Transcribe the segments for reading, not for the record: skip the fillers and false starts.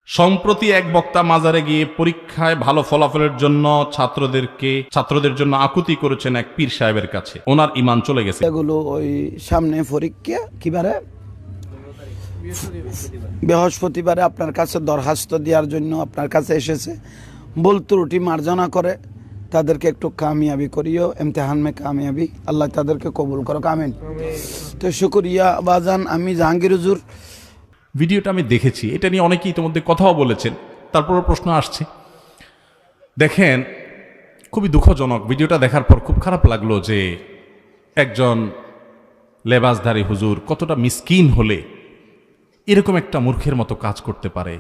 সম্প্রতি এক বক্তা মাজারে গিয়ে পরীক্ষায় ভালো ফলাফলের জন্য ছাত্রদের জন্য আকুতি করেছেন এক পীর সাহেবের কাছে। ওনার ঈমান চলে গেছে। এগুলো ওই সামনে পরীক্ষা কিবারে বৃহস্পতিবারে আপনার কাছে দরখাস্ত দেওয়ার জন্য আপনার কাছে এসেছে। ভুল ত্রুটি মার্জনা করে তাদেরকে একটু কামিয়াবি করিও, ইমতিহান মে কামিয়াবি, আল্লাহ তাদেরকে কবুল করো, আমিন। তো শুকরিয়া বাজান, আমি জাহাঙ্গীর হুজুর। ভিডিওটা আমি দেখেছি, এটা নিয়ে অনেকেই তোমাদের কথাও বলেছেন, তারপরও প্রশ্ন আসছে। দেখেন, খুবই দুঃখজনক। ভিডিওটা দেখার পর খুব খারাপ লাগলো যে একজন লেবাসধারী হুজুর কতটা মিসকিন হলে এরকম একটা মূর্খের মতো কাজ করতে পারে।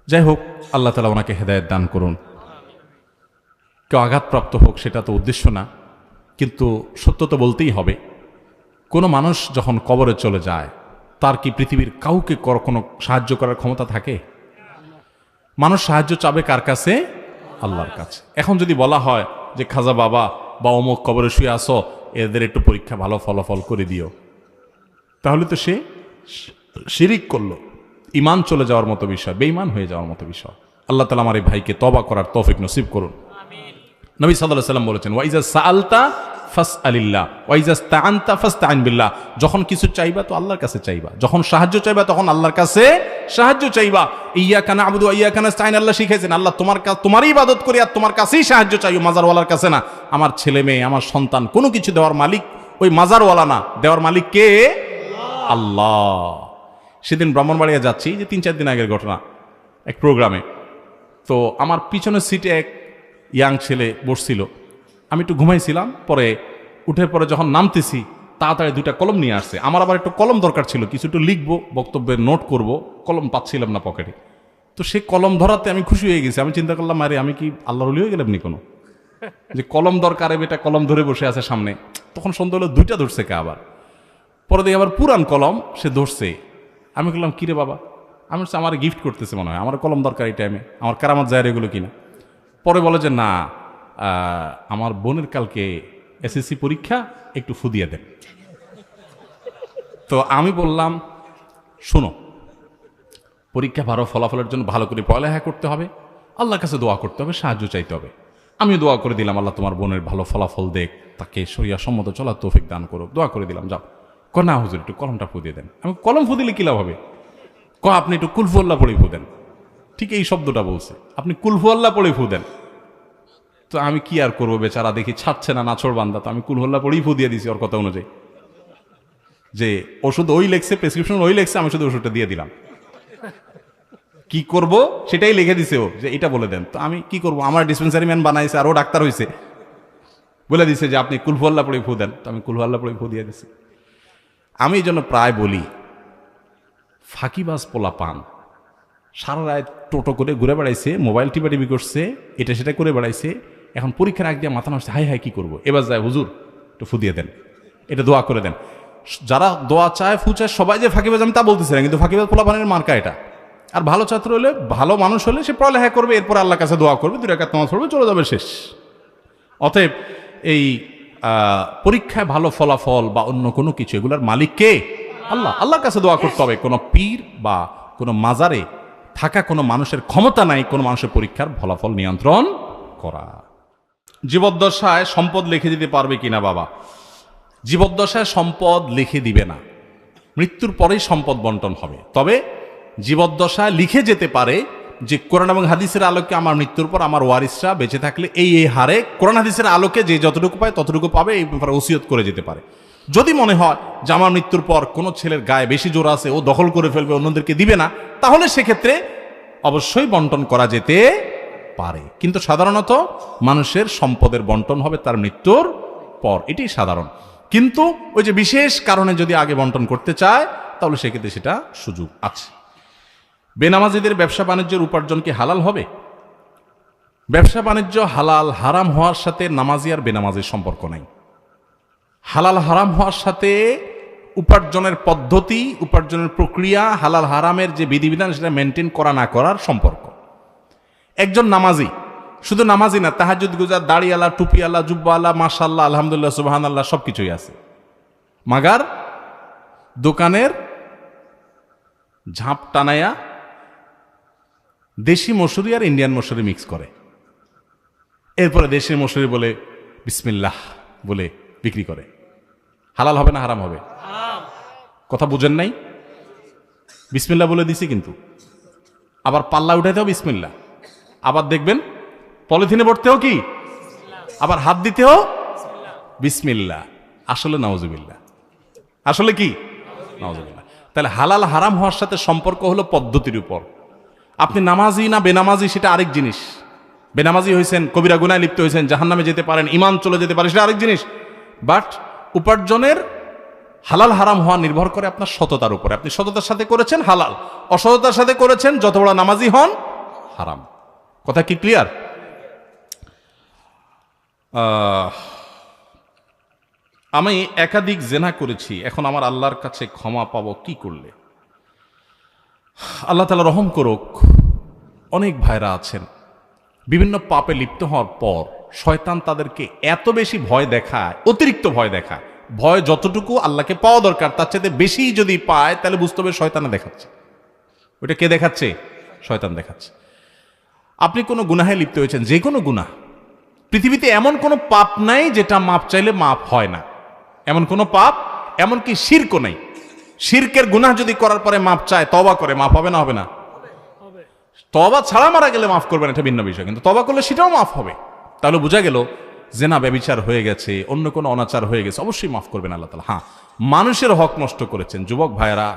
যাই হোক, আল্লাহ তাআলা ওনাকে হেদায়েত দান করুন। কেউ আঘাতপ্রাপ্ত হোক সেটা তো উদ্দেশ্য না, কিন্তু সত্য তো বলতেই হবে। কোনো মানুষ যখন কবরে চলে যায়, তার কি পৃথিবীর কাউকে কোনো সাহায্য করার ক্ষমতা থাকে? মানুষ সাহায্য চাবে কার কাছে? আল্লাহর কাছে। এখন যদি বলা হয় যে খাজা বাবা বা অমুক কবরে শুয়ে আসো, এদের একটু পরীক্ষা ভালো ফলাফল করে দিও, তাহলে তো সে শিরিক করলো, ঈমান চলে যাওয়ার মতো বিষয়, বেঈমান হয়ে যাওয়ার মতো বিষয়। আল্লাহ তাআলা আমার এই ভাইকে তওবা করার তৌফিক নসিব করুন। নবী সাল্লাল্লাহু আলাইহি ওয়াসাল্লাম বলেছেন, ওয়াইজা সাআলতা ফাসআলিল্লাহ ওয়াইজা ইসতাআনতা ফাসতাইন বিল্লাহ। যখন কিছু চাইবা তো আল্লাহর কাছে চাইবা, যখন সাহায্য চাইবা তখন আল্লাহর কাছে সাহায্য চাইবা। ইয়্যাকা না'বুদু ওয়া ইয়্যাকা নাস্তাইন, আল্লাহ শিখাইছেন আল্লাহ তোমারই ইবাদত করি আর তোমার কাছেই সাহায্য চাইও, মাজারওয়ালার কাছে না। আমার ছেলে মেয়ে, আমার সন্তান, কোনো কিছু দেওয়ার মালিক ওই মাজারওয়ালা না, দেওয়ার মালিক কে? আল্লাহ। সেদিন ব্রাহ্মণবাড়িয়া যাচ্ছি, যে 3-4 দিন আগের ঘটনা, এক প্রোগ্রামে। তো আমার পিছনের সিটে এক ইয়াং ছেলে বসছিল, আমি একটু ঘুমাইছিলাম। পরে উঠে পরে যখন নামতেছি, তাড়াতাড়ি 2টা কলম নিয়ে আসছে। আমার আবার একটু কলম দরকার ছিল, কিছু একটু লিখবো, বক্তব্যের নোট করব, কলম পাচ্ছিলাম না পকেটে। তো সে কলম ধরাতে আমি খুশি হয়ে গেছি। আমি চিন্তা করলাম, আরে আমি কি আল্লাহর ওলি হয়ে গেলাম নি কোনো, যে কলম দরকারে বেটা কলম ধরে বসে আছে সামনে। তখন সন্দেহ হলো 2টা ধরছে কে আবার। পরে দেখি আবার পুরান কলম সে ধরছে। আমি বললাম, কিরে বাবা? আমি বলছি, আমার গিফট করতেছে মনে হয়, আমার কলম দরকার এই টাইমে, আমার কারামাত যায় এগুলো কিনা। পরে বলে যে না, আমার বোনের কালকে এসএসসি পরীক্ষা, একটু ফু দিয়ে দেন। তো আমি বললাম, শোনো, পরীক্ষা ভালো ফলাফলের জন্য ভালো করে পড়ালেখা করতে হবে, আল্লাহর কাছে দোয়া করতে হবে, সাহায্য চাইতে হবে। আমিও দোয়া করে দিলাম, আল্লাহ তোমার বোনের ভালো ফলাফল দেখ, তাকে শরিয়া সম্মত চলার তৌফিক দান করো, দোয়া করে দিলাম। যাও। না হুজুর, একটু কলমটা ফু দিয়ে দেন। আমি, কলম ফু দিলে কি লাভ হবে? আপনি একটু কুলফু আল্লাহ পড়ে ফু দেন। ঠিক এই শব্দটা বলছে, আপনি কুলফু আল্লাহ পড়ে ফু দেন। তো আমি কি আর করবো, বেচারা দেখি ছাড়ছে না, নাছর বান্দা। তো আমি কুলহু আল্লাহ পড়েই ফু দিয়ে দিছি ওর কথা অনুযায়ী, যে ওষুধ ওই লেখছে, প্রেসক্রিপশন ওই লেখছে, আমি শুধু ওষুধটা দিয়ে দিলাম। কি করব সেটাই লিখে দিছে ও, যে এটা বলে দেন। তো আমি কি করব, আমার ডিসপেন্সারি ম্যান বানাইছে আর ও ডাক্তার হয়েছে, বলে দিছে যে আপনি কুলহু আল্লাহ পড়ে ফু দেন। তো আমি কুলহু আল্লাহ পড়ে ফু দিয়ে দিছি। আমি এই জন্য প্রায় বলি, ফাঁকিবাজ পোলা পান সারা রাত টোটো করে ঘুরে বেড়াইছে, মোবাইল টিপাটিপি করছে, এটা সেটা করে বেড়াইছে। এখন পরীক্ষার আগ দিয়ে মাথা নষ্ট, হাই হাই কি করবো, এবার যায় হুজুর একটু ফু দিয়ে দেন, এটা দোয়া করে দেন। যারা দোয়া চায়, ফু চায়, সবাই যে ফাঁকিবাজ আমি তা বলতেছি না, কিন্তু ফাঁকিবাজ পোলা পানের মার্কা এটা। আর ভালো ছাত্র হলে, ভালো মানুষ হলে সে পড়ালেখা করবে, এরপর আল্লাহর কাছে দোয়া করবে, 2 রাকাত নামাজ পড়বে, চলে যাবে, শেষ। অতএব এই পরীক্ষায় ভালো ফলাফল বা অন্য কোনো কিছু, এগুলার মালিক কে? আল্লাহ। আল্লাহর কাছে দোয়া করতে হবে। কোনো পীর বা কোনো মাজারে থাকা কোনো মানুষের ক্ষমতা নাই কোনো মানুষের পরীক্ষার ফলাফল নিয়ন্ত্রণ করা। জীবদ্দশায় সম্পদ লিখে দিতে পারবে কিনা? বাবা, জীবদ্দশায় সম্পদ লিখে দিবে না, মৃত্যুর পরেই সম্পদ বন্টন হবে। তবে জীবদ্দশায় লিখে যেতে পারে যে কোরআন এবং হাদিসের আলোকে আমার মৃত্যুর পর আমার ওয়ারিসরা বেঁচে থাকলে এই হারে কোরআন হাদিসের আলোকে যে যতটুকু পায় ততটুকু পাবে, এই ব্যাপারে ওসিয়ত করে যেতে পারে। যদি মনে হয় যে আমার মৃত্যুর পর কোনো ছেলের গায়ে বেশি জোর আছে, ও দখল করে ফেলবে, অন্যদেরকে দিবে না, তাহলে সেক্ষেত্রে অবশ্যই বন্টন করা যেতে পারে। কিন্তু সাধারণত মানুষের সম্পদের বন্টন হবে তার মৃত্যুর পর, এটাই সাধারণ। কিন্তু ওই যে বিশেষ কারণে যদি আগে বন্টন করতে চায়, তাহলে সেক্ষেত্রে সেটা সুযোগ আছে। বেনামাজিদের ব্যবসা বাণিজ্যের উপার্জন কি হালাল হবে? ব্যবসা বাণিজ্য হালাল হারাম হওয়ার সাথে নামাজি আর বেনামাজির সম্পর্ক নাই। হালাল হারাম হওয়ার সাথে উপার্জনের পদ্ধতি, উপার্জনের প্রক্রিয়া, হালাল হারামের যে বিধিবিধান সেটা মেনটেন করা না করার সম্পর্ক। একজন নামাজি, শুধু নামাজি না, তাহাজ্জুদ গুজার, দাড়িওয়ালা, টুপিওয়ালা, জুব্বাওয়ালা, মাশাআল্লাহ, আলহামদুলিল্লাহ, সুবহানাল্লাহ, সবকিছুই আছে, মাগার দোকানের ঝাঁপ টানায়া দেশি মসুরি আর ইন্ডিয়ান মসুরি মিক্স করে, এরপরে দেশি মসুরি বলে বিসমিল্লাহ বলে বিক্রি করে। হালাল হবে না হারাম হবে? কথা বুঝেন নাই? বিসমিল্লাহ বলে দিছি, কিন্তু আবার পাল্লা উঠাইতেও বিসমিল্লাহ, আবার দেখবেন পলিথিনে ভরতেও কি, আবার হাত দিতেও বিসমিল্লাহ। আসলে নাউজুবিল্লাহ, আসলে কি নাউজুবিল্লাহ। তাহলে হালাল হারাম হওয়ার সাথে সম্পর্ক হলো পদ্ধতির উপর। আপনি নামাজি না বেনামাজি সেটা আরেক জিনিস। বেনামাজি হয়েছেন, কবিরা গুনায় লিপ্ত হয়েছেন, জাহান্নামে যেতে পারেন, ঈমান চলে যেতে পারে, সেটা আরেক জিনিস। বাট উপার্জনের হালাল হারাম হওয়া নির্ভর করে আপনার সততার উপরে। আপনি সততার সাথে করেছেন হালাল, অসততার সাথে করেছেন যত বড় নামাজি হন হারাম। কথা কি ক্লিয়ার? আমি একাধিক জেনা করেছি, এখন আমার আল্লাহর কাছে ক্ষমা পাবো কি করলে? আল্লাহ তাআলা রহম করুক, অনেক ভাইরা আছেন বিভিন্ন পাপে লিপ্ত হওয়ার পর শয়তান তাদেরকে এত বেশি ভয় দেখায়, অতিরিক্ত ভয় দেখায়। ভয় যতটুকু আল্লাহকে পাওয়া দরকার তার চাইতে বেশি যদি পায় তাহলে বুঝতে হবে শয়তানে দেখাচ্ছে। ওইটা কে দেখাচ্ছে? শয়তান দেখাচ্ছে। আপনি কোনো গুনাহে লিপ্ত হয়েছেন, যে কোনো গুনাহ, পৃথিবীতে এমন কোনো পাপ নাই যেটা মাপ চাইলে মাপ হয় না, এমন কোনো পাপ, এমনকি শিরকও নাই। শিরকের গুনাহ যদি করার পরে মাপ চায়, তওবা করে, মাপ হবে না হবে না? তওবা ছাড়া মারা গেলে মাফ করবেন, এটা ভিন্ন বিষয়, কিন্তু তওবা করলে সেটাও মাফ হবে। তাহলে বোঝা গেল জেনা ব্যভিচার হয়ে গেছে, অন্য কোনো অনাচার হয়ে গেছে, অবশ্যই মাফ করবেন আল্লাহ তাআলা। হ্যাঁ, মানুষের হক নষ্ট করেছেন, যুবক ভাইয়েরা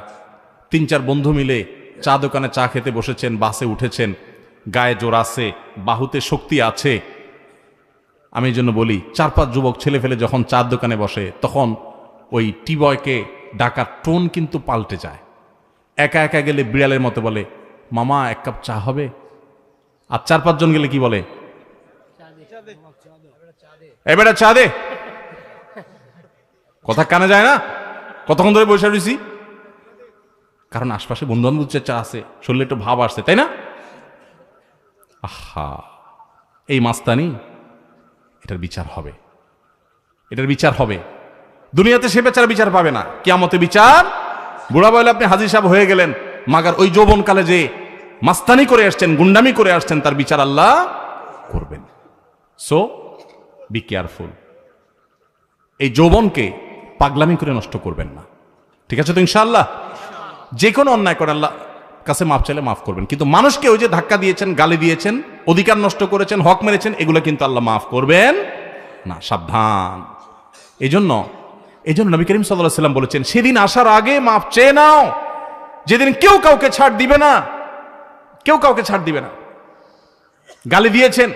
3-4 বন্ধু মিলে চা দোকানে চা খেতে বসেছেন, বাসে উঠেছেন, গায়ে জোর আছে, বাহুতে শক্তি আছে। আমি এই জন্য বলি, 4-5 যুবক ছেলে ফেলে যখন চার দোকানে বসে তখন ওই টি বয়কে ডাকার টোন কিন্তু পাল্টে যায়। একা একা গেলে বিড়ালের মতো বলে, মামা 1 কাপ চা হবে? আর 4-5 জন গেলে কি বলে? এবারে চা দে। কথা কানে যায় না? কতক্ষণ ধরে বসে রয়েছি, কারণ আশপাশে বন্ধু বান্ধব চা আছে, শরীরে একটু ভাব আসছে, তাই না? আহা, এই মাস্তানি, এটার বিচার হবে, এটার বিচার হবে। দুনিয়াতে সে বেচার বিচার পাবে না, কিয়ামতে বিচার। বুড়া বয়লে আপনি হাজী সাহেব হয়ে গেলেন, মাগার ওই যৌবনকালে যে মাস্তানি করে আসছেন, গুন্ডামি করে আসছেন, তার বিচার আল্লাহ করবেন। So be careful. এই যৌবনকে পাগলামি করে নষ্ট করবেন না, ঠিক আছে তো? ইনশাআল্লাহ যে কোনো অন্যায় করে আল্লাহ কাছে মাফ চাইলে মাফ করবেন, কিন্তু মানুষকে ওই যে ধাক্কা দিয়েছেন, গালি দিয়েছেন, অধিকার নষ্ট করেছেন, হক মেরেছেন, এগুলো কিন্তু আল্লাহ মাফ করবেন না, সাবধান। এই জন্য নবী করিম সাল্লাল্লাহু আলাইহি ওয়াসাল্লাম বলেছেন, সেদিন আসার আগে মাফ চেয়ে নাও, যেদিন কেউ কাউকে ছাড় দিবে না, কেউ কাউকে ছাড় দিবে না। গালি দিয়েছেন,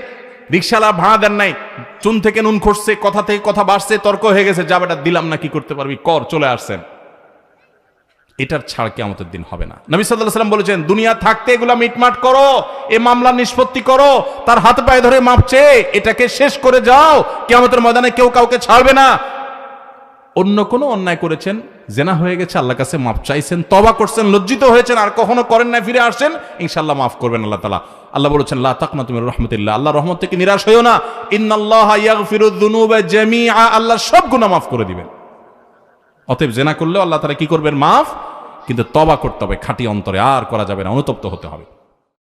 রিকশালা ভাড়া দেন নাই, চুন থেকে নুন খসছে, কথা থেকে কথা বাড়ছে, তর্ক হয়ে গেছে, যা বেটা দিলাম না, কি করতে পারবি কর, চলে আসছেন, এটার ছাড় কিয়ামতের দিন হবে না। নবী সাল্লাল্লাহু আলাইহি ওয়াসাল্লাম বলেছেন, দুনিয়া থাকতে এগুলা মিটমাট করো, এই মামলা নিষ্পত্তি করো, তার হাত পায়ে ধরে মাপ চেয়ে এটাকে শেষ করে যাও, কিয়ামতের ময়দানে কেউ কাউকে ছাড়বে না। অন্য কোনো অন্যায় করেছেন, জেনা হয়ে গেছে, আল্লাহর কাছে মাপ চাইছেন, তওবা করছেন, লজ্জিত হয়েছেন, আর কখনো করেন না, ফিরে আসছেন, ইনশাআল্লাহ মাফ করবেন আল্লাহ তাআলা। আল্লাহ বলেছেন, লা তাকনাতু মির রাহমাতিল্লাহ, আল্লাহর রহমত থেকে নিরাশ হইও না, ইন্নাল্লাহা ইয়াগফিরুয যুনুবা জামিআ, আল্লাহ সব গুনাহ মাফ করে দিবেন। অতএব জেনা করলেও আল্লাহ তাআলা কি করবেন? মাফ। কিন্তু তওবা করতে হবে খাঁটি অন্তরে, আর করা যাবে না, অনুতপ্ত হতে হবে।